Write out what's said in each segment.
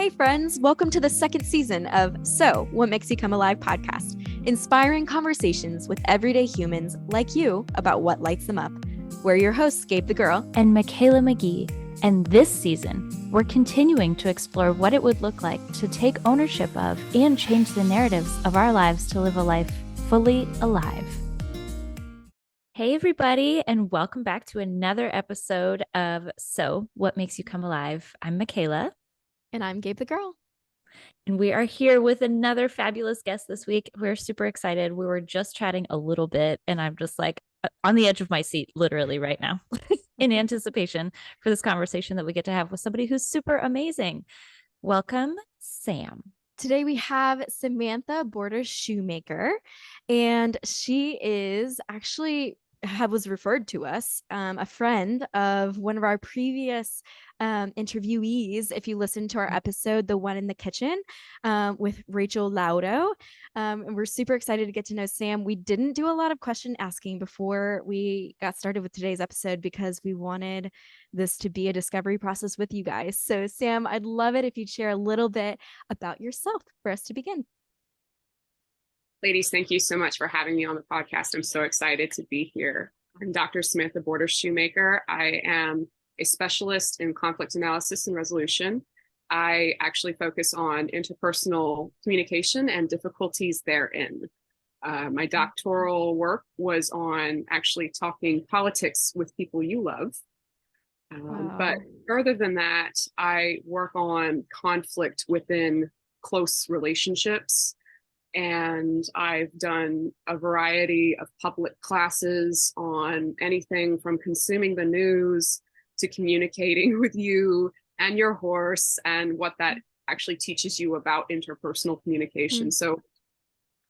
Hey friends, welcome to the second season of So, What Makes You Come Alive podcast, inspiring conversations with everyday humans like you about what lights them up. We're your hosts, Gabe the Girl and Mikaela McGee, and this season, we're continuing to explore what it would look like to take ownership of and change the narratives of our lives to live a life fully alive. Hey everybody, and welcome back to another episode of So, What Makes You Come Alive. I'm Mikaela. And I'm Gabe the Girl. And we are here with another fabulous guest this week. We're super excited. We were just chatting a little bit, and I'm just like on the edge of my seat, literally right now, in anticipation for this conversation that we get to have with somebody who's super amazing. Welcome, Sam. Today we have Samantha Border Shoemaker, and she is actually was referred to us, a friend of one of our previous interviewees. If you listen to our episode, the one in the kitchen with Rachel Laudo, and we're super excited to get to know Sam. We didn't do a lot of question asking before we got started with today's episode because we wanted this to be a discovery process with you guys. So Sam, I'd love it if you'd share a little bit about yourself for us to begin. Ladies, thank you so much for having me on the podcast. I'm so excited to be here. I'm Dr. Samantha Border Shoemaker. I am a specialist in conflict analysis and resolution. I actually focus on interpersonal communication and difficulties therein. My doctoral work was on actually talking politics with people you love. Wow. But further than that, I work on conflict within close relationships. And I've done a variety of public classes on anything from consuming the news to communicating with you and your horse and what that actually teaches you about interpersonal communication. Mm-hmm. So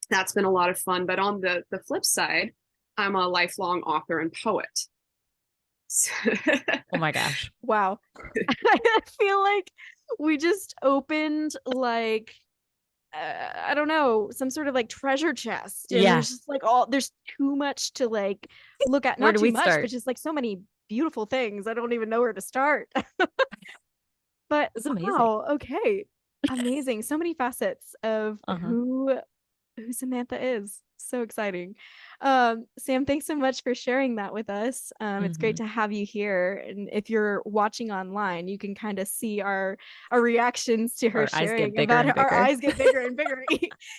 that's been a lot of fun. But on the flip side, I'm a lifelong author and poet. Oh my gosh. Wow. I feel like we just opened like I don't know, some sort of like treasure chest. And there's just like there's too much to like look at. Not too much, but just like so many beautiful things. I don't even know where to start. But it's amazing. Wow, okay. Amazing. So many facets of who Samantha is. So exciting. Sam, thanks so much for sharing that with us. It's great to have you here. And if you're watching online, you can kind of see our reactions to her sharing about it. Our eyes get bigger and bigger.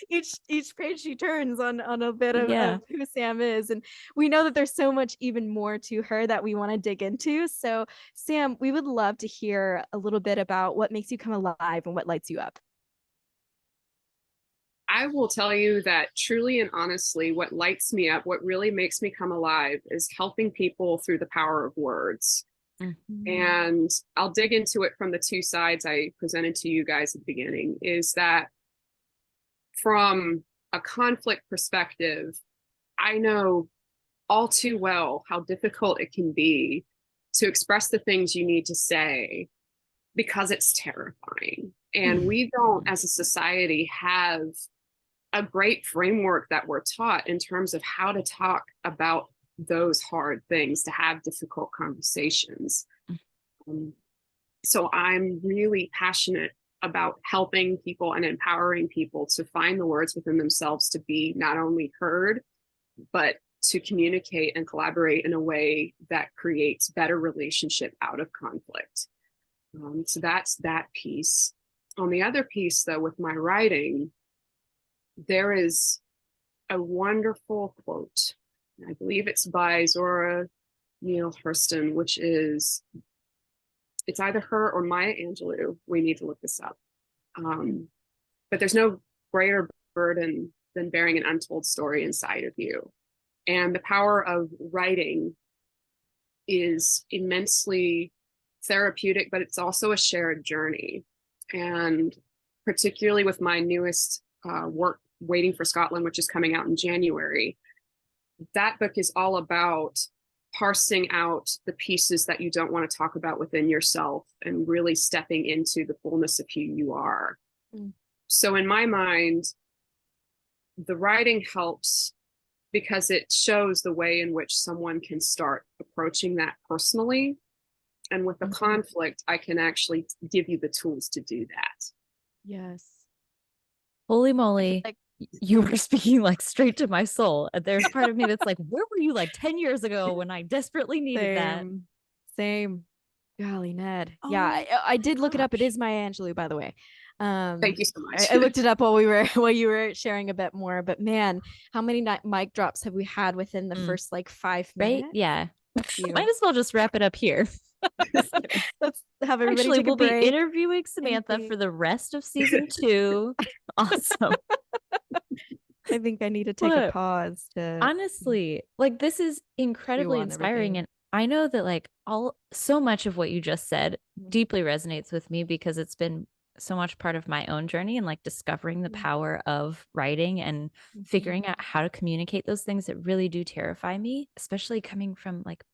Each page she turns on a bit of who Sam is. And we know that there's so much even more to her that we want to dig into. So Sam, we would love to hear a little bit about what makes you come alive and what lights you up. I will tell you that truly and honestly, what lights me up, what really makes me come alive is helping people through the power of words. Mm-hmm. And I'll dig into it from the two sides I presented to you guys at the beginning, is that from a conflict perspective, I know all too well how difficult it can be to express the things you need to say because it's terrifying. And we don't, as a society, have a great framework that we're taught in terms of how to talk about those hard things, to have difficult conversations. So I'm really passionate about helping people and empowering people to find the words within themselves to be not only heard, but to communicate and collaborate in a way that creates better relationship out of conflict. So that's that piece. On the other piece, though, with my writing, there is a wonderful quote. I believe it's by Zora Neale Hurston, which is, it's either her or Maya Angelou. We need to look this up. But there's no greater burden than bearing an untold story inside of you. And the power of writing is immensely therapeutic, but it's also a shared journey. And particularly with my newest work, Waiting for Scotland, which is coming out in January, that book is all about parsing out the pieces that you don't want to talk about within yourself and really stepping into the fullness of who you are. So in my mind, the writing helps because it shows the way in which someone can start approaching that personally. And with the conflict, I can actually give you the tools to do that. Yes. Holy I feel moly. like You were speaking like straight to my soul. There's part of me that's like, where were you like 10 years ago when I desperately needed that? same. Golly, Ned. Yeah, Oh I did look it up. It gosh. is Maya Angelou, by the way. Thank you so I much. looked it up while you were sharing a bit more. But man, how many mic drops have we had within the Mm, first like 5 minutes? right? Yeah. Might You. as well just wrap it up here. Just kidding. Let's have everybody Actually, take a we'll be break interviewing and Samantha for think. the rest of season 2. Awesome. I think I need to take a But pause to honestly, like this is chew incredibly on inspiring. everything. And I know that like all so much of what you just said Mhm. deeply resonates with me because it's been so much part of my own journey and like discovering the power of writing and Mhm. figuring out how to communicate those things that really do terrify me, especially coming from like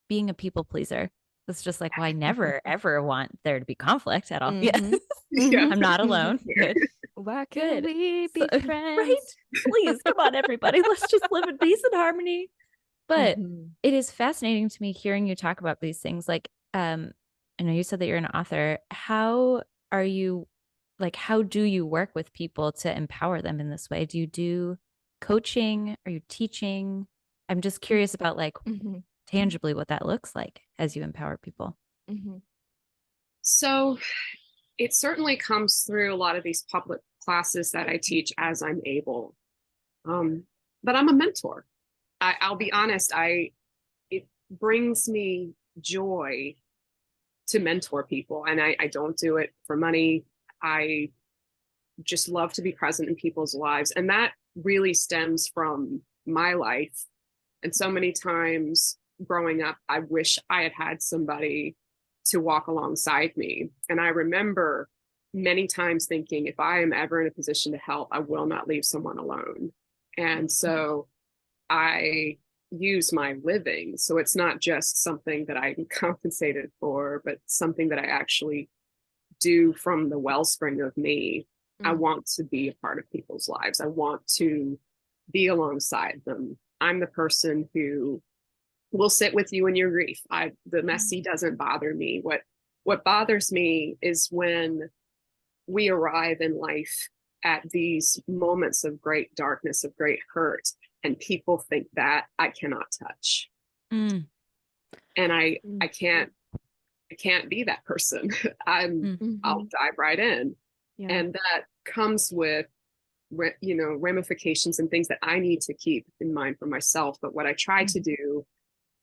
being a people pleaser. It's just like, well, I never ever want there to be conflict at all. Yeah. Mhm. Yeah. I'm Mhm. not Mhm. alone. Good. Why can't Good. we So, be right? friends? Please, come on, everybody. Let's just live in peace and harmony. But Mhm. it is fascinating to me hearing you talk about these things. Like, I know you said that you're an author. How are you, like, how do you work with people to empower them in this way? Do you do coaching? Are you teaching? I'm just curious about like Mhm. tangibly what that looks like as you empower people. Mhm. So it certainly comes through a lot of these public classes that I teach as I'm able. Um, but I'm a mentor. I'll be honest, it brings me joy to mentor people, and I don't do it for money. I just love to be present in people's lives, and that really stems from my life. And so many times growing up, I wish I had had somebody to walk alongside me. And I remember many times thinking, if I am ever in a position to help, I will not leave someone alone. And so I use my living. So it's not just something that I'm compensated for, but something that I actually do from the wellspring of me. I Mhm. want to be a part of people's lives. I want to be alongside them. I'm the person who will sit with you in your grief. The messy doesn't bother me. What bothers me is when we arrive in life at these moments of great darkness, of great hurt, and people think that I cannot touch. Mm, And Mhm. I can't be that person. I'll Mhm. dive right in. Yeah. And that comes with ramifications and things that I need to keep in mind for myself. But what I try to Mhm. do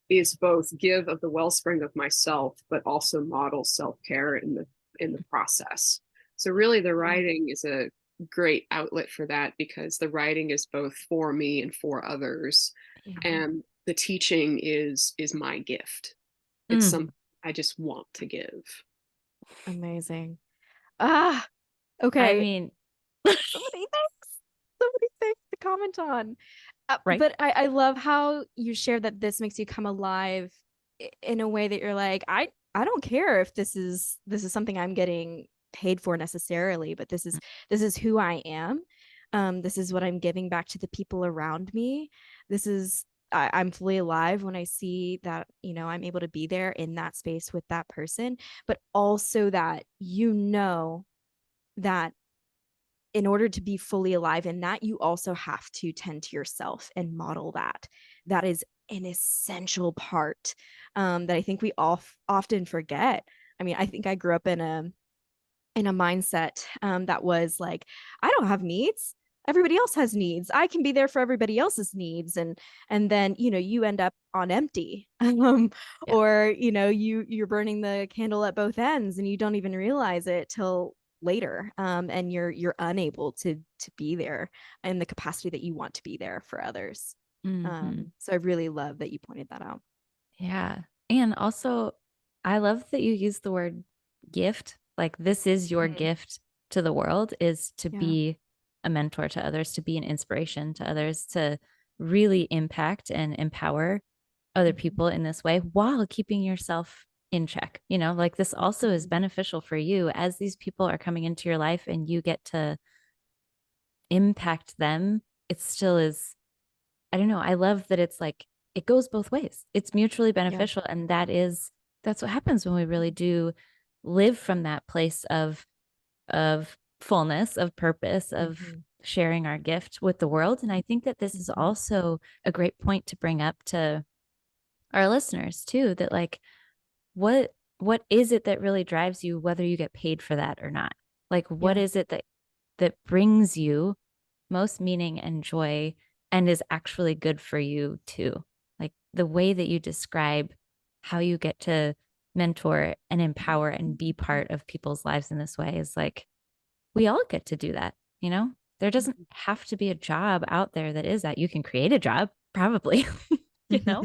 is both give of the wellspring of myself, but also model self-care in the process. So really the Yeah. writing is a great outlet for that because the writing is both for me and for others. yeah. And the teaching is my gift. It's Mm, something I just want to give. Amazing. Ah, I okay. mean, So many things. So many things to comment on. right. But I love how you shared that this makes you come alive in a way that you're like, I don't care if this is something I'm getting paid for necessarily, but this is who I am. This is what I'm giving back to the people around me. This is I'm fully alive when I see that, I'm able to be there in that space with that person, but also that that in order to be fully alive in that, you also have to tend to yourself and model that. That is an essential part that I think we all often forget. I mean, I think I grew up in a mindset that was like, I don't have needs. Everybody else has needs. I can be there for everybody else's needs, and then you end up on empty, Yeah. or you're burning the candle at both ends, and you don't even realize it till later, and you're unable to be there in the capacity that you want to be there for others. Hmm. So I really love that you pointed that out. Yeah. And also, I love that you use the word gift. Like, this is your Mhm. gift to the world, is to Yeah. be a mentor to others, to be an inspiration to others, to really impact and empower other Mhm. people in this way while keeping yourself in check. Like this also is Mhm. beneficial for you as these people are coming into your life and you get to impact them. It still is, I don't know. I love that it's like it goes both ways. It's mutually Yeah. beneficial. And that's what happens when we really do live from that place of fullness of purpose of sharing our gift with the world. And I think that this is also a great point to bring up to our listeners too, that like, what is it that really drives you, whether you get paid for that or not? Like, what is it that brings you most meaning and joy and is actually good for you too? Like the way that you describe how you get to mentor and empower and be part of people's lives in this way is like, we all get to do that, you know? There doesn't have to be a job out there that is that. You can create a job, probably, you know?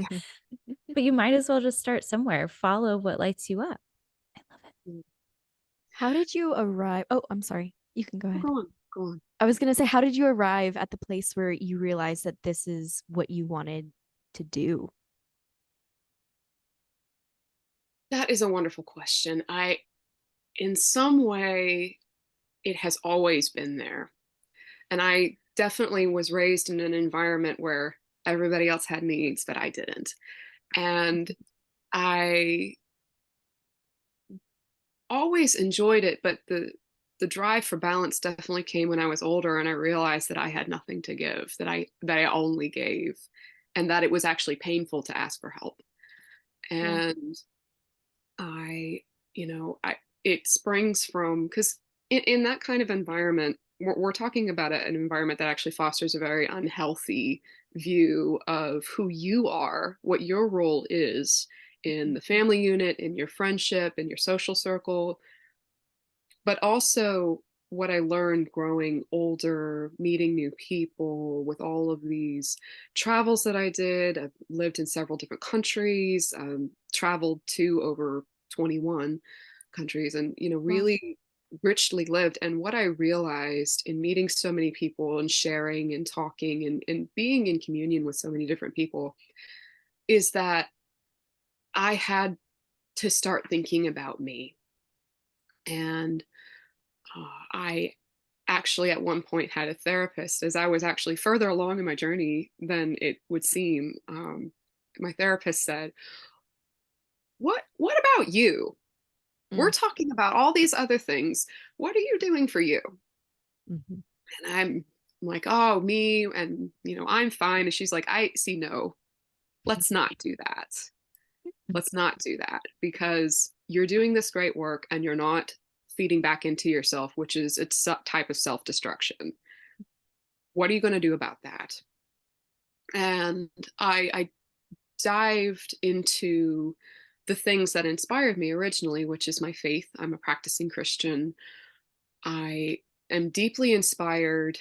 But you might as well just start somewhere. Follow what lights you up. I love it. How did you arrive? Oh, I'm sorry. You can go ahead. Go on, go on. I was going to say, how did you arrive at the place where you realized that this is what you wanted to do? That is a wonderful question. In some way, it has always been there. And I definitely was raised in an environment where everybody else had needs, but I didn't. And I always enjoyed it, but the drive for balance definitely came when I was older and I realized that I had nothing to give, that I only gave, and that it was actually painful to ask for help. And I, it springs from, because in that kind of environment, we're talking about an environment that actually fosters a very unhealthy view of who you are, what your role is in the family unit, in your friendship, in your social circle, but also what I learned growing older, meeting new people with all of these travels that I did. I've lived in several different countries, traveled to over 21 countries, and, really richly lived. And what I realized in meeting so many people and sharing and talking and being in communion with so many different people is that I had to start thinking about me. And I actually at one point had a therapist as I was actually further along in my journey than it would seem. My therapist said, what about you? We're talking about all these other things. What are you doing for you? And I'm like, oh, me, and I'm fine. And she's like, I see, no, let's not do that. Let's not do that, because you're doing this great work and you're not feeding back into yourself, which is a type of self-destruction. What are you going to do about that? And I dived into the things that inspired me originally, which is my faith. I'm a practicing Christian. I am deeply inspired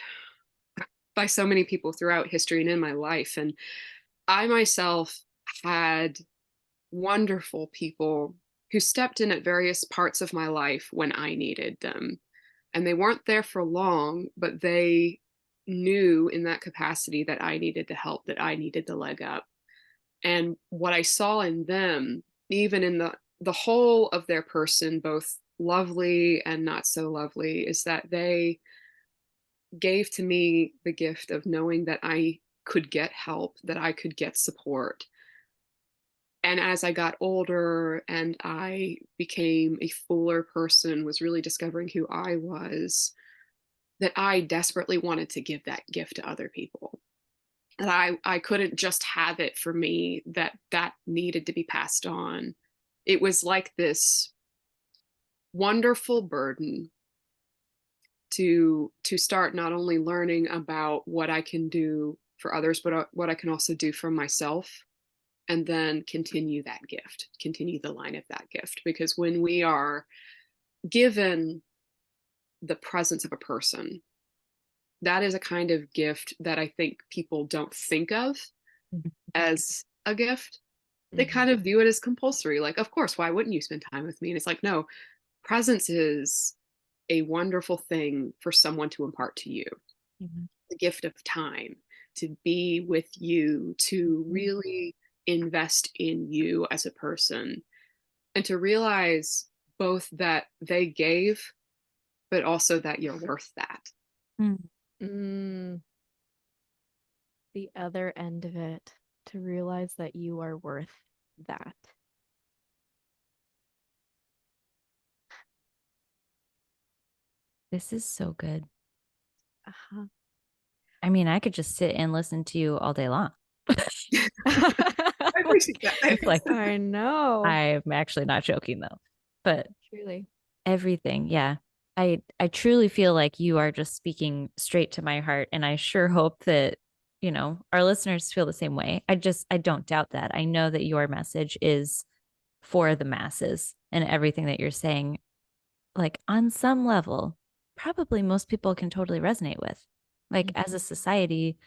by so many people throughout history and in my life. And I myself had wonderful people who stepped in at various parts of my life when I needed them. And they weren't there for long, but they knew in that capacity that I needed the help, that I needed the leg up. And what I saw in them, even in the whole of their person, both lovely and not so lovely, is that they gave to me the gift of knowing that I could get help, that I could get support. And as I got older and I became a fuller person, was really discovering who I was, that I desperately wanted to give that gift to other people. That I couldn't just have it for me, that needed to be passed on. It was like this wonderful burden to start not only learning about what I can do for others, but what I can also do for myself, and then continue that gift, continue the line of that gift. Because when we are given the presence of a person, that is a kind of gift that I think people don't think of as a gift. They kind of view it as compulsory. Like, of course, why wouldn't you spend time with me? And it's like, no, presence is a wonderful thing for someone to impart to you. The gift of time, to be with you, to really invest in you as a person, and to realize both that they gave, but also that you're worth that. The other end of it, to realize that you are worth that. This is so good. Uh-huh. I mean, I could just sit and listen to you all day long. I appreciate that. Like, I know. I'm actually not joking though. But Truly. everything, yeah. I truly feel like you are just speaking straight to my heart, and I sure hope that, our listeners feel the same way. I don't doubt that. I know that your message is for the masses, and everything that you're saying, like on some level, probably most people can totally resonate with. Like as a society,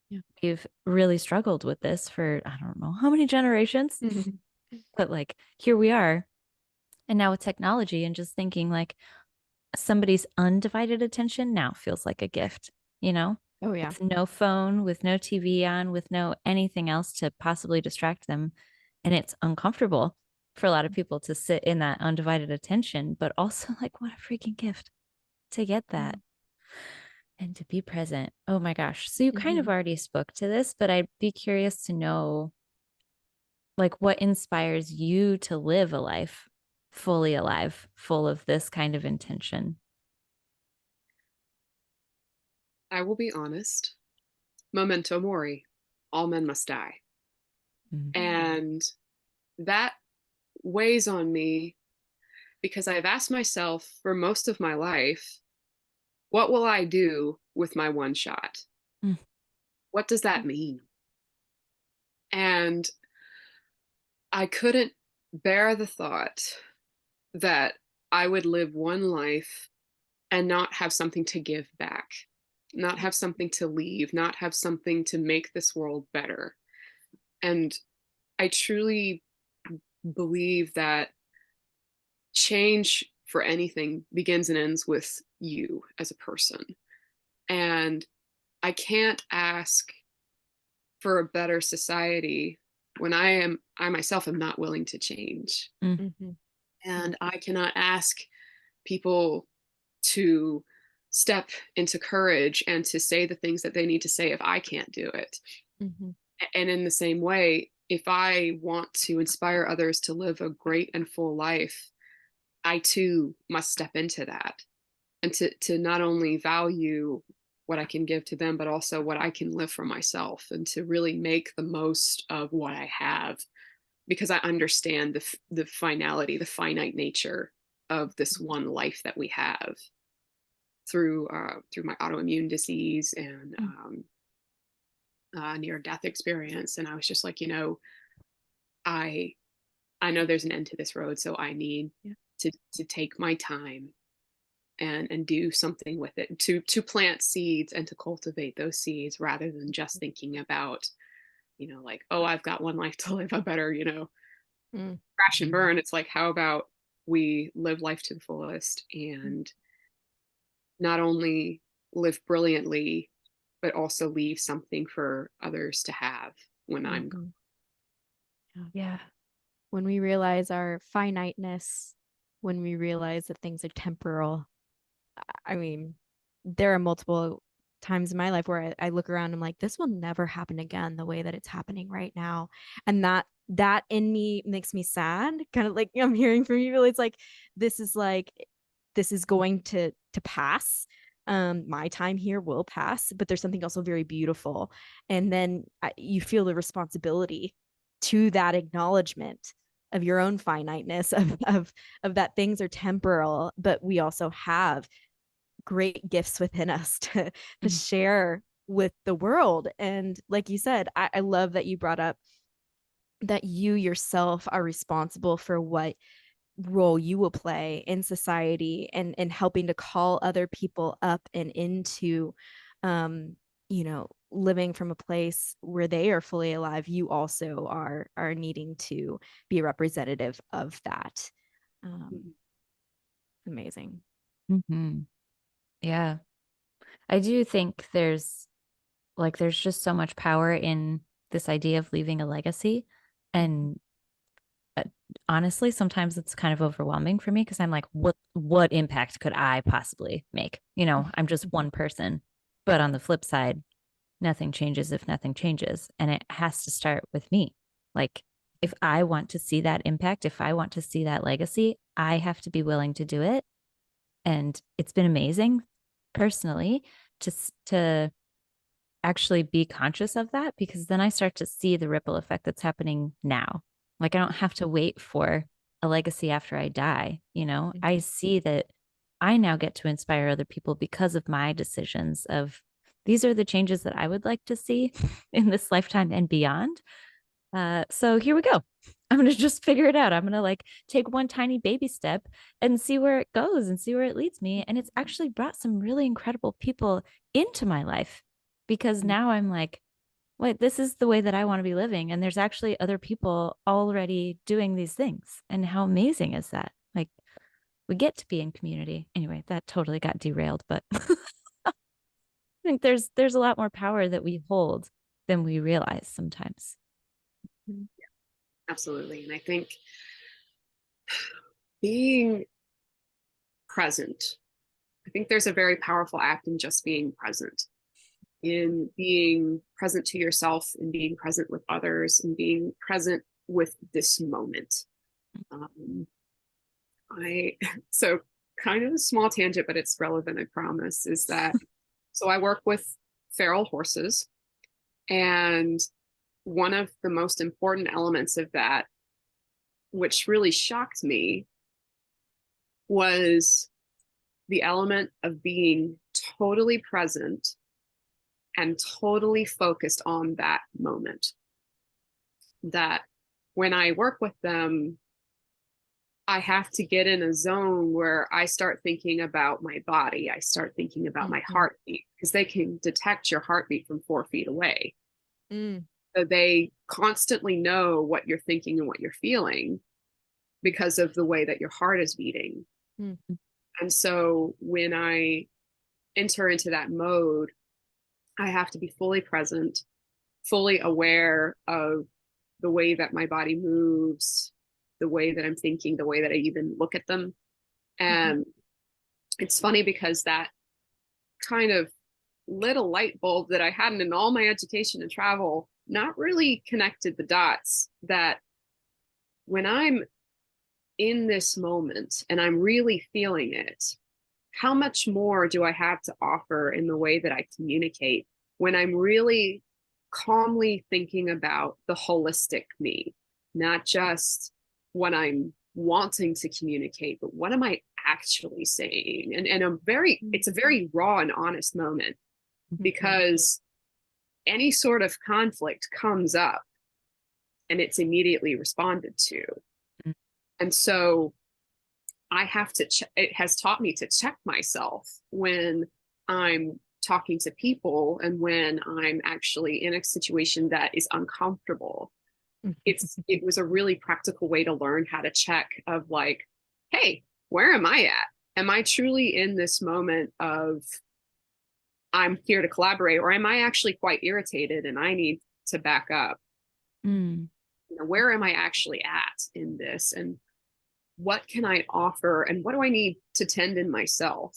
Yeah. we've really struggled with this for I don't know how many generations, but like here we are. And now with technology and just thinking like somebody's undivided attention now feels like a gift, you know? Oh yeah. With no phone, with no TV on, with no anything else to possibly distract them. And it's uncomfortable for a lot of people to sit in that undivided attention, but also like what a freaking gift to get that and to be present. Oh my gosh. So you kind of Mhm. already spoke to this, but I'd be curious to know like what inspires you to live a life fully alive, full of this kind of intention. I will be honest. Memento mori. All men must die. Mm. And that weighs on me because I've asked myself for most of my life, what will I do with my one shot? Mm. What does that mean? And I couldn't bear the thought that I would live one life and not have something to give back, not have something to leave, not have something to make this world better. And I truly believe that change for anything begins and ends with you as a person. And I can't ask for a better society when I myself am not willing to change. Mm. Mhm. And I cannot ask people to step into courage and to say the things that they need to say if I can't do it. Mhm. And in the same way, if I want to inspire others to live a great and full life, I too must step into that and to not only value what I can give to them, but also what I can live for myself and to really make the most of what I have because I understand the finality, the finite nature of this one life that we have through my autoimmune disease and Mm. near death experience. And I was just like, I I know there's an end to this road, so I need Yeah. to take my time and do something with it to plant seeds and to cultivate those seeds rather than just thinking about like, oh, I've got one life to live, I better Mm. crash and burn. It's like, how about we live life to the fullest Mm. and not only live brilliantly but also leave something for others to have when I'm gone. Mhm. Yeah. Yeah. When we realize our finiteness, when we realize that things are temporal, I mean, there are multiple times in my life where I look around and I'm like, this will never happen again the way that it's happening right now. And that in me makes me sad. Kind of like I'm hearing from you. It's like this is going to pass. My time here will pass, but there's something also very beautiful. And then you feel the responsibility to that acknowledgement of your own finiteness of that things are temporal, but we also have great gifts within us to Mm. share with the world. And like you said, I love that you brought up that you yourself are responsible for what role you will play in society and helping to call other people up and into living from a place where they are fully alive. You also are needing to be a representative of that. um Amazing. Mm-hmm. Yeah. I do think there's just so much power in this idea of leaving a legacy. And uh, honestly, sometimes it's kind of overwhelming for me because I'm like, what impact could I possibly make? I'm just one person. But on the flip side, nothing changes if nothing changes. And it has to start with me. Like, if I want to see that impact, if I want to see that legacy, I have to be willing to do it. And it's been amazing personally to actually be conscious of that, because then I start to see the ripple effect that's happening now. Like I don't have to wait for a legacy after I die. I see that I now get to inspire other people because of my decisions of these are the changes that I would like to see in this lifetime and beyond. So here we go. I'm going to just figure it out. I'm going to like take one tiny baby step and see where it goes and see where it leads me. And it's actually brought some really incredible people into my life, because now I'm like, wait, this is the way that I want to be living. And there's actually other people already doing these things. And how amazing is that? Like, we get to be in community. Anyway, that totally got derailed, but I think there's a lot more power that we hold than we realize sometimes. Yeah, absolutely. And I think being present, I think there's a very powerful act in just being present, in being present to yourself and being present with others and being present with this moment. So kind of a small tangent, but it's relevant, I promise, is that so I work with feral horses, and one of the most important elements of that, which really shocked me, was the element of being totally present and totally focused on that moment. That when I work with them, I have to get in a zone where I start thinking about my body. I start thinking about my heartbeat, because they can detect your heartbeat from 4 feet away. So they constantly know what you're thinking and what you're feeling because of the way that your heart is beating. And so when I enter into that mode, I have to be fully present, fully aware of the way that my body moves, the way that I'm thinking, the way that I even look at them. And it's funny because that kind of lit a light bulb that I hadn't in all my education and travel, not really connected the dots, that when I'm in this moment and I'm really feeling it, how much more do I have to offer in the way that I communicate when I'm really calmly thinking about the holistic me, not just what I'm wanting to communicate, but what am I actually saying? And it's a very raw and honest moment, because any sort of conflict comes up and it's immediately responded to. And so I have to, it has taught me to check myself when I'm talking to people and when I'm actually in a situation that is uncomfortable. It was a really practical way to learn how to check of like, hey, where am I at? Am I truly in this moment of I'm here to collaborate, or am I actually quite irritated and I need to back up? Where am I actually at in this? And what can I offer? And what do I need to tend in myself?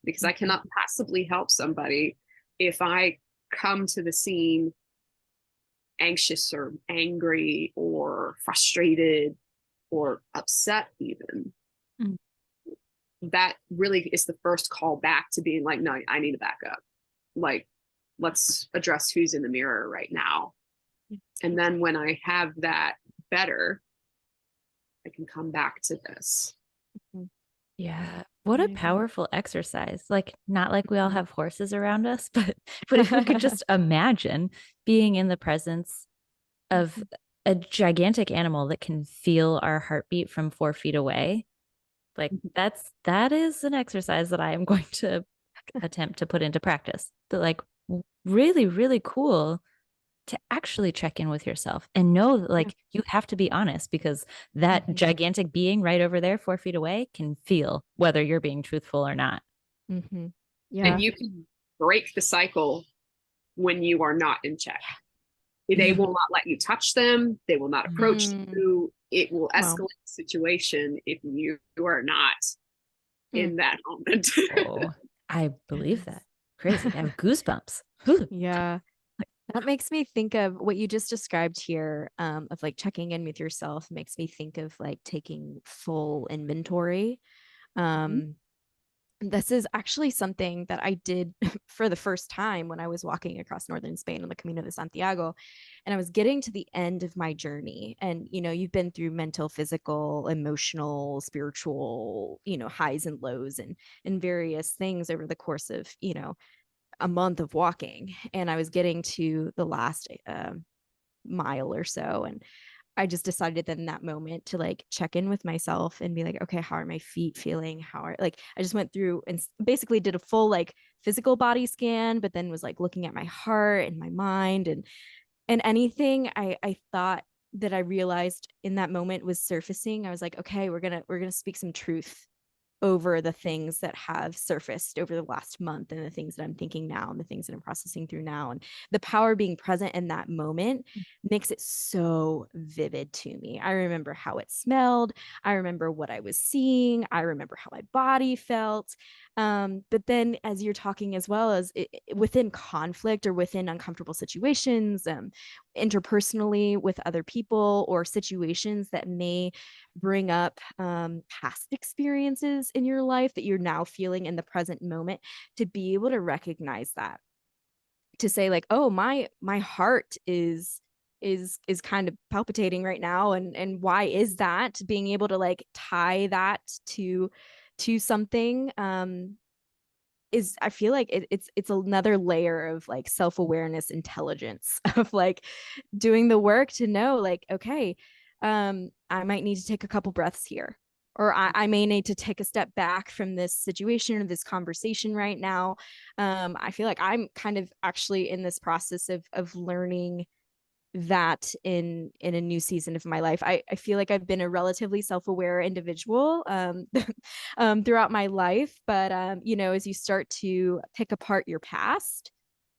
Because I cannot possibly help somebody if I come to the scene anxious or angry or frustrated or upset even. That really is the first call back to being like, no, I need to back up. Like, let's address who's in the mirror right now. And then when I have that better, I can come back to this. Yeah. What a powerful exercise. Like, not like we all have horses around us, but if we could just imagine being in the presence of a gigantic animal that can feel our heartbeat from 4 feet away. Like that is an exercise that I am going to attempt to put into practice. But like really, really cool to actually check in with yourself and know that like you have to be honest, because that gigantic being right over there 4 feet away can feel whether you're being truthful or not. Yeah. And you can break the cycle when you are not in check. They will not let you touch them. They will not approach you. It will escalate the situation if you are not in that moment. Oh, I believe that. Crazy. I have goosebumps. Yeah. That makes me think of what you just described here, of like checking in with yourself. Makes me think of like taking full inventory. this is actually something that I did for the first time when I was walking across northern Spain on the Camino de Santiago. And I was getting to the end of my journey. And, you've been through mental, physical, emotional, spiritual, highs and lows and various things over the course of, a month of walking. And I was getting to the last mile or so. And I just decided that in that moment to like check in with myself and be like, okay, how are my feet feeling? How are like, I just went through and basically did a full like physical body scan, but then was like looking at my heart and my mind and anything I thought that I realized in that moment was surfacing. I was like, okay, we're gonna speak some truth over the things that have surfaced over the last month and the things that I'm thinking now and the things that I'm processing through now. And the power being present in that moment makes it so vivid to me. I remember how it smelled. I remember what I was seeing. I remember how my body felt. But then as you're talking as well as within conflict or within uncomfortable situations, interpersonally with other people or situations that may bring up past experiences in your life that you're now feeling in the present moment, to be able to recognize that, to say like, oh, my heart is kind of palpitating right now, and why is that, being able to like tie that to something is, I feel like it's another layer of like self-awareness intelligence of like doing the work to know like, okay, I might need to take a couple breaths here, or I may need to take a step back from this situation or this conversation right now. I feel like I'm kind of actually in this process of learning that in a new season of my life. I feel like I've been a relatively self-aware individual throughout my life, but as you start to pick apart your past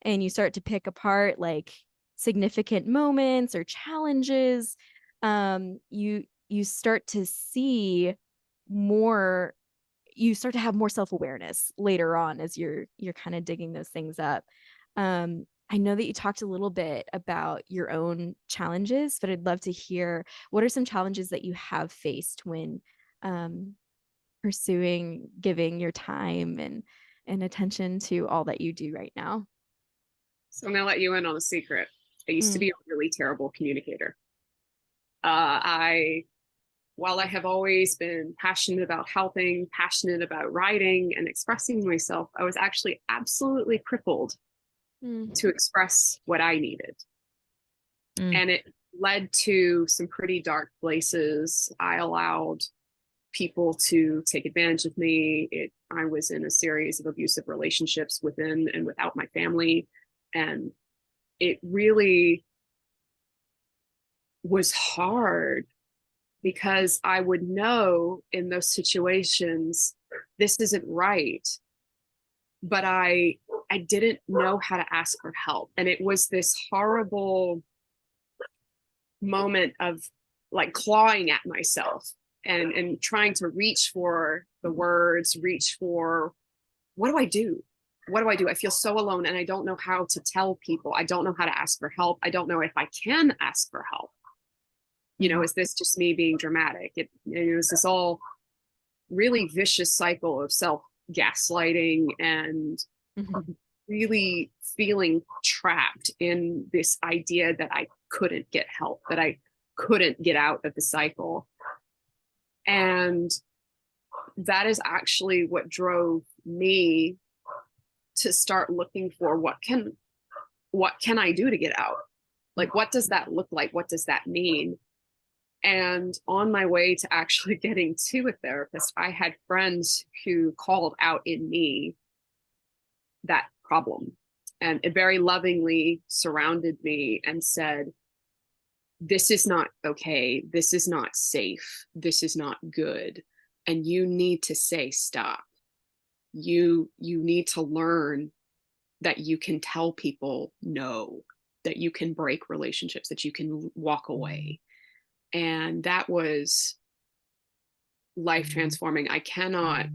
and you start to pick apart like significant moments or challenges, you start to see more, you start to have more self-awareness later on as you're kind of digging those things up. I know that you talked a little bit about your own challenges, but I'd love to hear, what are some challenges that you have faced when um, pursuing giving your time and attention to all that you do right now? So I'm going to let you in on a secret. I used to Mm. be a really terrible communicator. I While I have always been passionate about helping, passionate about writing and expressing myself, I was actually absolutely crippled Mm. to express what I needed. And it led to some pretty dark places. I allowed people to take advantage of me. I was in a series of abusive relationships within and without my family. And it really was hard because I would know in those situations, this isn't right. But I didn't know how to ask for help. And it was this horrible moment of like clawing at myself and trying to reach for the words, reach for, what do I do? What do I do? I feel so alone and I don't know how to tell people. I don't know how to ask for help. I don't know if I can ask for help. Is this just me being dramatic? It was this all really vicious cycle of self gaslighting and really feeling trapped in this idea that I couldn't get help, that I couldn't get out of the cycle. And that is actually what drove me to start looking for what can I do to get out? Like, what does that look like? What does that mean? And on my way to actually getting to a therapist, I had friends who called out in me that problem, and it very lovingly surrounded me and said, this is not okay. This is not safe. This is not good. And you need to say stop. You need to learn that you can tell people no, that you can break relationships, that you can walk away. And that was life transforming. I cannot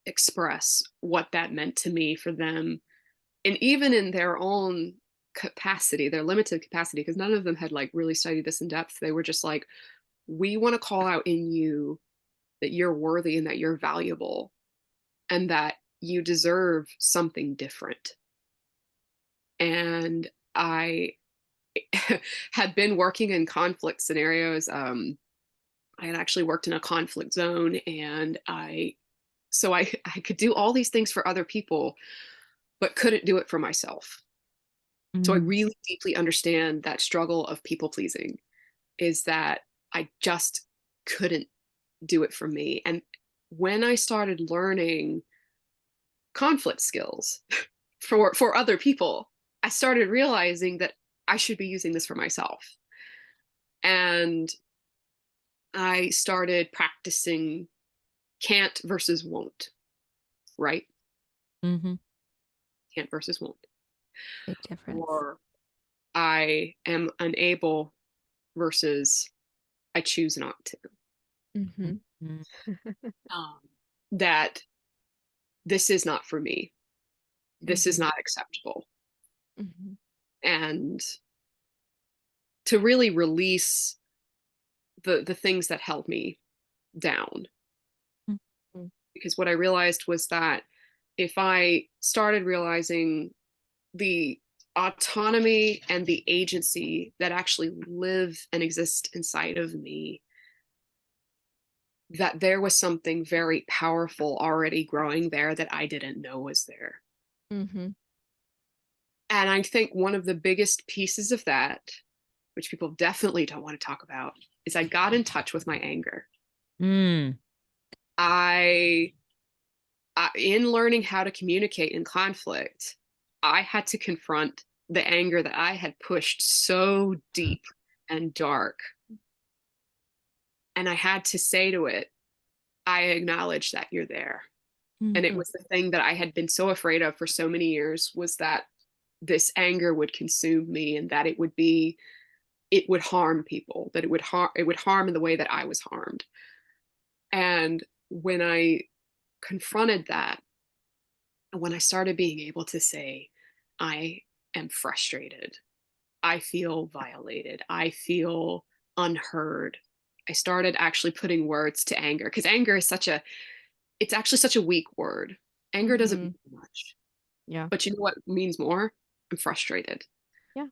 express what that meant to me for them. And even in their own capacity, their limited capacity, because none of them had like really studied this in depth. They were just like, we want to call out in you that you're worthy and that you're valuable. and that you deserve something different. And I had been working in conflict scenarios. I had actually worked in a conflict zone, and I could do all these things for other people, but couldn't do it for myself. So I Mm. really deeply understand that struggle of people pleasing, is that I just couldn't do it for me. And when I started learning conflict skills for other people, I started realizing that I should be using this for myself. And I started practicing can't versus won't, right? Mm-hmm. Can't versus won't. Big difference. Or I am unable versus I choose not to. Mm-hmm. Mm-hmm. Um, that this is not for me. This is Mm-hmm. not acceptable. Mm-hmm. And to really release the things that held me down. Because what I realized was that if I started realizing the autonomy and the agency that actually live and exist inside of me, that there was something very powerful already growing there that I didn't know was there. Mm-hmm. And I think one of the biggest pieces of that, which people definitely don't want to talk about, is I got in touch with my anger. Mm. I, in learning how to communicate in conflict, I had to confront the anger that I had pushed so deep and dark. And I had to say to it, I acknowledge that you're there. And it Mm-hmm. was the thing that I had been so afraid of for so many years, was that this anger would consume me, and that it would harm people, that it would harm in the way that I was harmed. And when I confronted that, when I started being able to say, I am frustrated, I feel violated, I feel unheard, I started actually putting words to anger, because anger is it's actually such a weak word. Anger doesn't Mm-hmm. mean much. Yeah. But you know what means more? I'm frustrated. Yeah.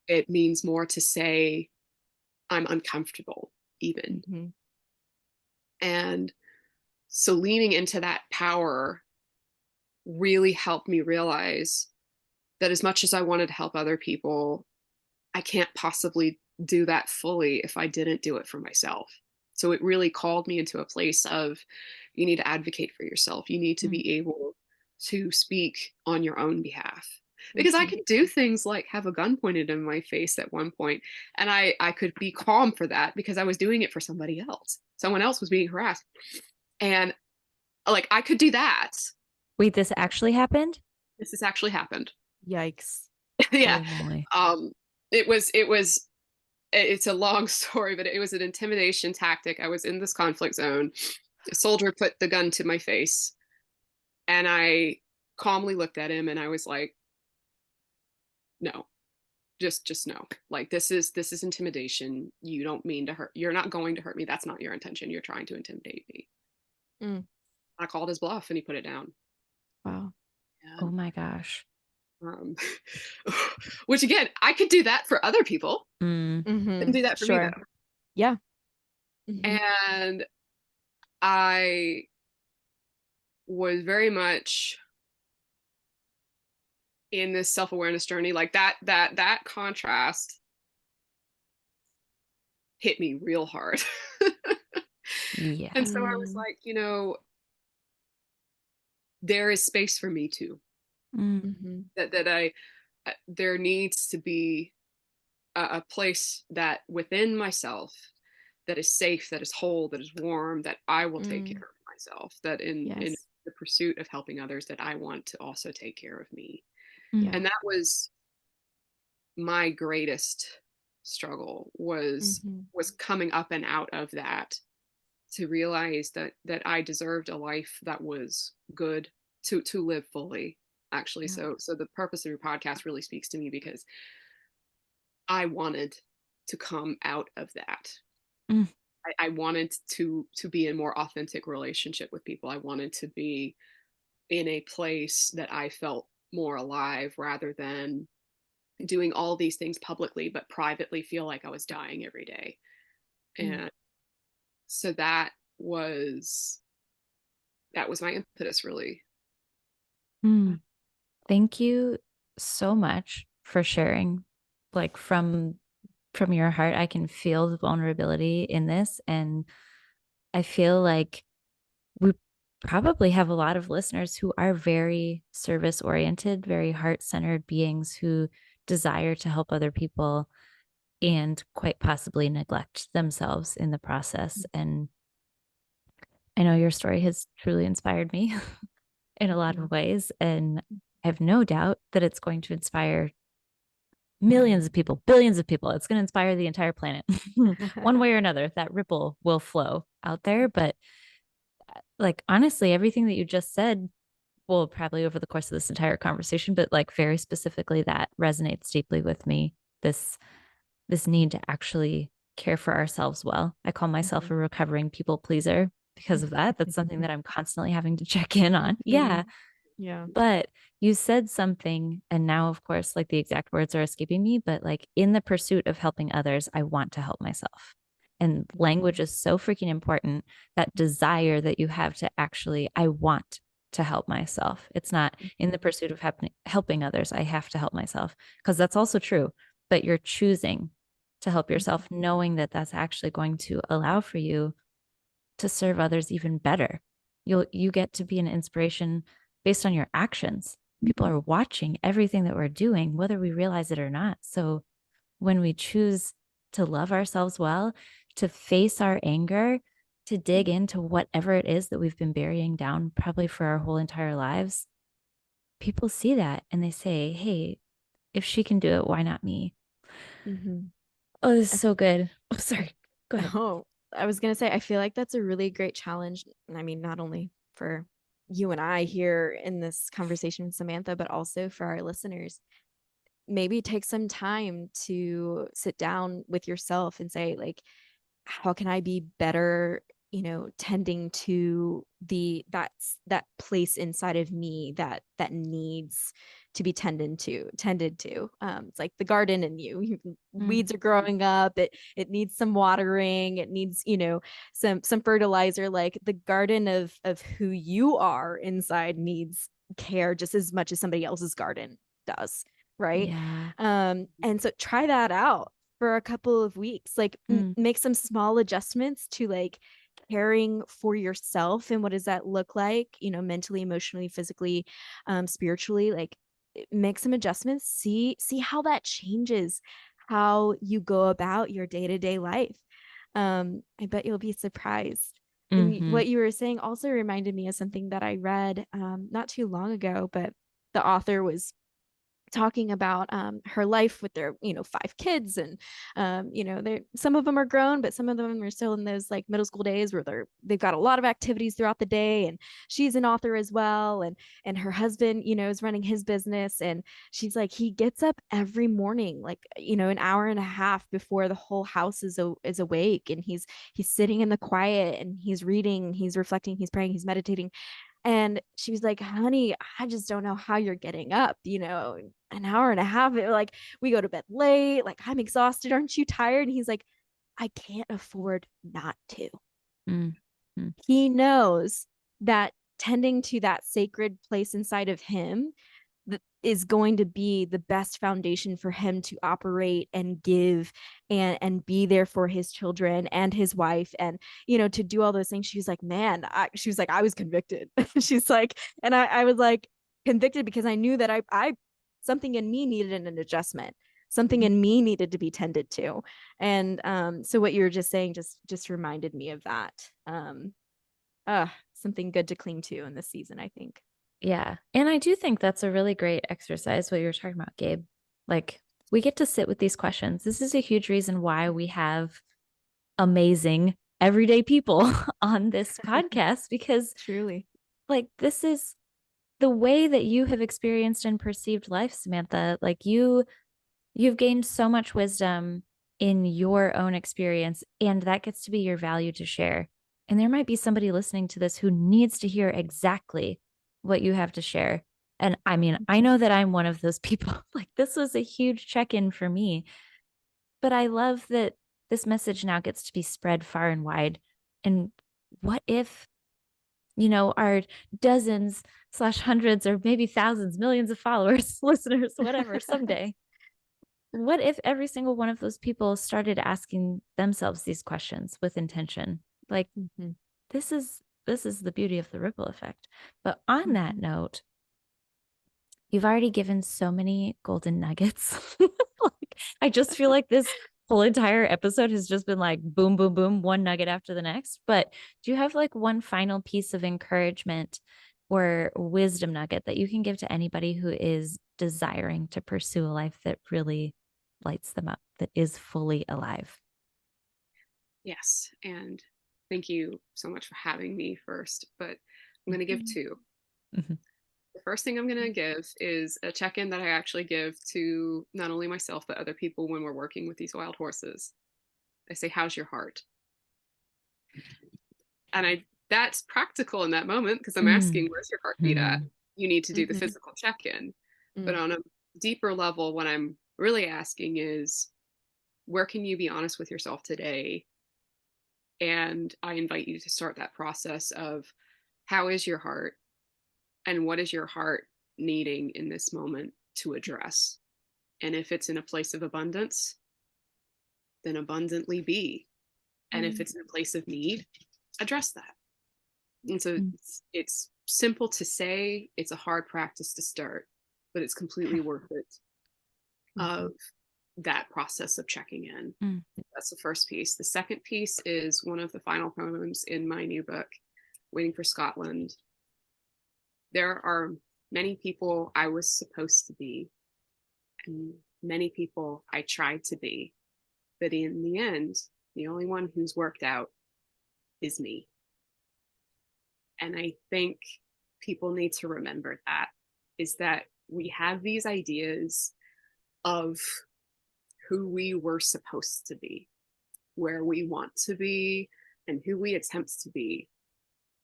It means more to say I'm uncomfortable, even. Mm-hmm. And so leaning into that power really helped me realize that as much as I wanted to help other people, I can't possibly do that fully if I didn't do it for myself. So it really called me into a place of, you need to advocate for yourself. You need to be able to speak on your own behalf. Because I Mm-hmm. could do things like have a gun pointed in my face at one point, and I could be calm for that because I was doing it for somebody else. Someone else was being harassed. And like I could do that. Wait, this actually happened? This has actually happened. Yikes. Yeah. Holy moly. Um it was it's a long story, but it was an intimidation tactic. I was in this conflict zone. A soldier put the gun to my face, and I calmly looked at him and I was like, no, just no. Like this is intimidation. You don't mean to hurt. You're not going to hurt me. That's not your intention. You're trying to intimidate me. Mm. I called his bluff and he put it down. Wow. Oh And my gosh. um which again, I could do that for other people. Mm. Couldn't Mm-hmm. do that for me Sure. though. Yeah. Mm-hmm. And I was very much in this self-awareness journey, like that contrast hit me real hard. Yeah. And so I was Mm. like, there is space for me too. Mm. Mm-hmm. That I there needs to be a place that within myself that is safe, that is whole, that is warm, that I will take Mm. care of myself, that in Yes. the pursuit of helping others, that I want to also take care of me. Mm. Yeah. And that was my greatest struggle, Mm-hmm. was coming up and out of that, to realize that I deserved a life that was good, to live fully, actually. Yeah. So the purpose of your podcast really speaks to me, because I wanted to come out of that. Mm. I wanted to be in more authentic relationship with people. I wanted to be in a place that I felt more alive rather than doing all these things publicly, but privately feel like I was dying every day. Mm. And so that was my impetus, really. Mm. Thank you so much for sharing. Like from your heart, I can feel the vulnerability in this. And I feel like we probably have a lot of listeners who are very service oriented, very heart centered beings who desire to help other people and quite possibly neglect themselves in the process. And I know your story has truly inspired me in a lot Mhm. of ways. And I have no doubt that it's going to inspire millions of people, billions of people. It's going to inspire the entire planet. One way or another, that ripple will flow out there. But like, honestly, everything that you just said, well, probably over the course of this entire conversation, but like very specifically, that resonates deeply with me. This need to actually care for ourselves well. I call myself Mhm. a recovering people pleaser because of that. That's something that I'm constantly having to check in on. Yeah. Mhm. Yeah. But you said something, and now, of course, like the exact words are escaping me, but like in the pursuit of helping others, I want to help myself. And language is so freaking important. That desire that you have to actually, I want to help myself. It's not in the pursuit of helping others, I have to help myself, because that's also true. But you're choosing to help yourself, knowing that that's actually going to allow for you to serve others even better. You get to be an inspiration based on your actions. People are watching everything that we're doing, whether we realize it or not. So when we choose to love ourselves well, to face our anger, to dig into whatever it is that we've been burying down, probably for our whole entire lives, people see that and they say, hey, if she can do it, why not me? Mhm. Oh, this is I so good. Oh, sorry. Go ahead. Oh, I was gonna say, I feel like that's a really great challenge. I mean, not only for you and I here in this conversation with Samantha, but also for our listeners. Maybe take some time to sit down with yourself and say, like, how can I be better, tending to that place inside of me that needs to be tended to. It's like the garden in you. Mm, Weeds are growing up. It needs some watering. It needs, some fertilizer. Like the garden of who you are inside needs care just as much as somebody else's garden does. Right. yeah. And so try that out for a couple of weeks, like Mm, make some small adjustments to like caring for yourself. And what does that look like, mentally, emotionally, physically, spiritually? Like make some adjustments, see how that changes how you go about your day-to-day life. I bet you'll be surprised. And mm-hmm. what you were saying also reminded me of something that I read not too long ago, but the author was talking about her life with their 5 kids, and they're some of them are grown, but some of them are still in those like middle school days where they've got a lot of activities throughout the day, and she's an author as well, and her husband is running his business, and she's like, he gets up every morning like an hour and a half before the whole house is awake, and he's sitting in the quiet, and he's reading, he's reflecting, he's praying, he's meditating. And she was like, honey, I just don't know how you're getting up, an hour and a half. Like, we go to bed late. Like, I'm exhausted. Aren't you tired? And he's like, I can't afford not to. Mm-hmm. He knows that tending to that sacred place inside of him is going to be the best foundation for him to operate and give and be there for his children and his wife, and to do all those things. She was like, man, she was like, I was convicted. She's like, and I was like convicted because I knew that I something in me needed an adjustment, something in me needed to be tended to. And so what you were just saying just reminded me of that. Something good to cling to in this season, I think. Yeah. And I do think that's a really great exercise, what you were talking about, Gabe. Like, we get to sit with these questions. This is a huge reason why we have amazing everyday people on this podcast, because, Truly. like, this is the way that you have experienced and perceived life, Samantha. Like, you've gained so much wisdom in your own experience, and that gets to be your value to share. And there might be somebody listening to this who needs to hear exactly what you have to share. And I mean, I know that I'm one of those people. Like, this was a huge check-in for me, but I love that this message now gets to be spread far and wide. And what if, our dozens slash hundreds or maybe thousands, millions of followers, listeners, whatever, someday, what if every single one of those people started asking themselves these questions with intention? Like, this is the beauty of the ripple effect. But on that note, you've already given so many golden nuggets. Like, I just feel like this whole entire episode has just been like boom, boom, boom, one nugget after the next. But do you have like one final piece of encouragement or wisdom nugget that you can give to anybody who is desiring to pursue a life that really lights them up, that is fully alive? Yes. And thank you so much for having me first, but I'm going to give two. The first thing I'm going to give is a check-in that I actually give to not only myself, but other people when we're working with these wild horses. I say, how's your heart? And that's practical in that moment because I'm asking, where's your heartbeat at? You need to do the physical check-in. But on a deeper level, what I'm really asking is, where can you be honest with yourself today? And I invite you to start that process of, how is your heart? And what is your heart needing in this moment to address? And if it's in a place of abundance, then abundantly be. And if it's in a place of need, address that. And so it's simple to say, it's a hard practice to start, but it's completely worth it of that process of checking in. That's the first piece. The second piece is one of the final poems in my new book, Waiting for Scotland. There are many people I was supposed to be, and many people I tried to be. But in the end, the only one who's worked out is me. And I think people need to remember that, is that we have these ideas of who we were supposed to be, where we want to be, and who we attempt to be.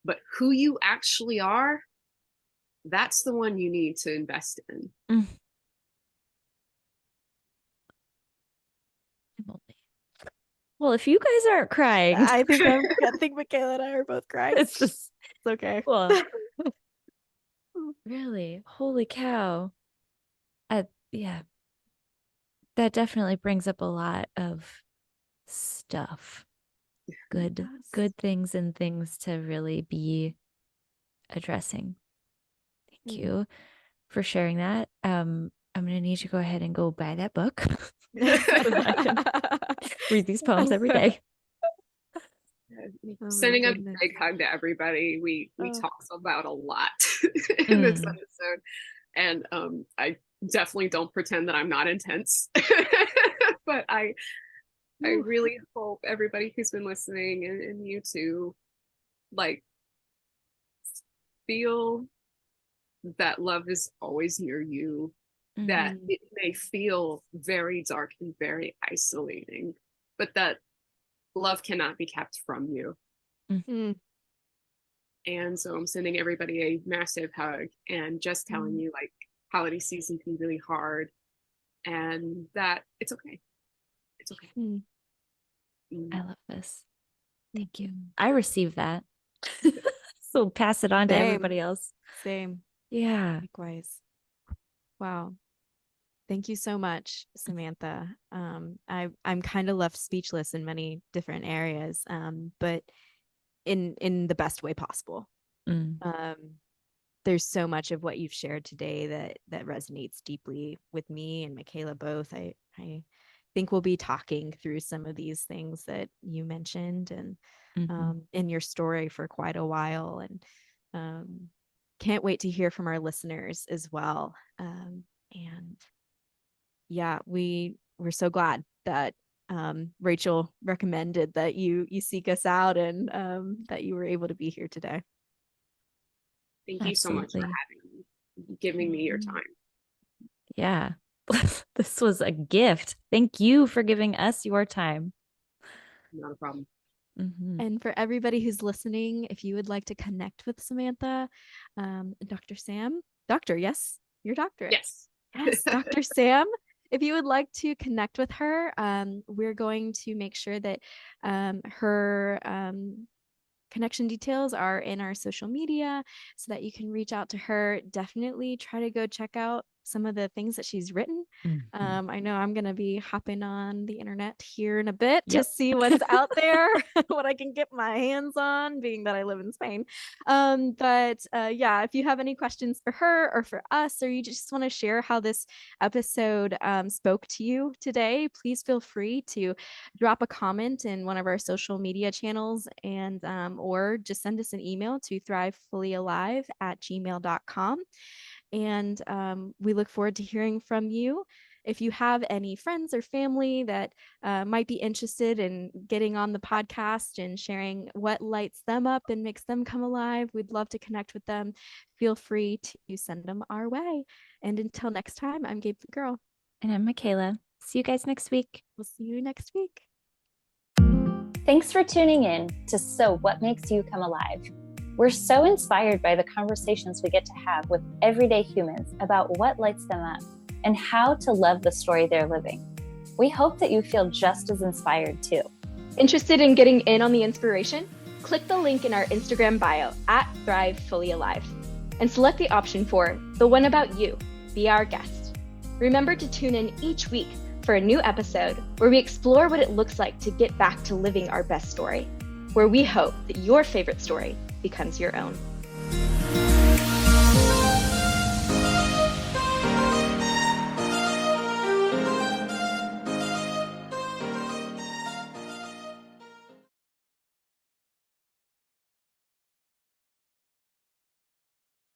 But who you actually are, that's the one you need to invest in. Well, if you guys aren't crying, I think Mikaela and I are both crying. It's okay. Well, really, holy cow. Yeah, that definitely brings up a lot of stuff. Good things and things to really be addressing. Thank you for sharing that. I'm gonna need you to go ahead and go buy that book. So I can read these poems every day. Sending a big hug to everybody. We talked about a lot in this episode, and I definitely don't pretend that I'm not intense, but I really hope everybody who's been listening and you too, like, feel that love is always near you, that it may feel very dark and very isolating, but that love cannot be kept from you. And so I'm sending everybody a massive hug and just telling you, like, holiday season can be really hard and that it's okay. It's okay. I love this. Thank you. I received that. So pass it on to everybody else. Same. Yeah. Likewise. Wow. Thank you so much, Samantha. I'm kind of left speechless in many different areas, but in the best way possible. There's so much of what you've shared today that resonates deeply with me and Mikaela both. I think we'll be talking through some of these things that you mentioned and in your story for quite a while, and can't wait to hear from our listeners as well. And yeah, we're so glad that Rachel recommended that you seek us out and that you were able to be here today. Thank you so much for having me, giving me your time. Yeah. This was a gift. Thank you for giving us your time. Not a problem. And for everybody who's listening, if you would like to connect with Samantha, Dr. Sam, doctor, yes, your doctorate. Yes, Dr. Sam. If you would like to connect with her, we're going to make sure that her connection details are in our social media so that you can reach out to her. Definitely try to go check out some of the things that she's written. I know I'm going to be hopping on the internet here in a bit to see what's out there, what I can get my hands on, being that I live in Spain. Yeah, if you have any questions for her or for us, or you just want to share how this episode spoke to you today, please feel free to drop a comment in one of our social media channels, and or just send us an email to thrivefullyalive@gmail.com. And we look forward to hearing from you. If you have any friends or family that might be interested in getting on the podcast and sharing what lights them up and makes them come alive, we'd love to connect with them. Feel free to send them our way. And until next time, I'm Gabe the Girl. And I'm Mikaela. See you guys next week. We'll see you next week. Thanks for tuning in to So What Makes You Come Alive. We're so inspired by the conversations we get to have with everyday humans about what lights them up and how to love the story they're living. We hope that you feel just as inspired too. Interested in getting in on the inspiration? Click the link in our Instagram bio @ThriveFullyAlive and select the option for The One About You. Be our guest. Remember to tune in each week for a new episode where we explore what it looks like to get back to living our best story, where we hope that your favorite story becomes your own.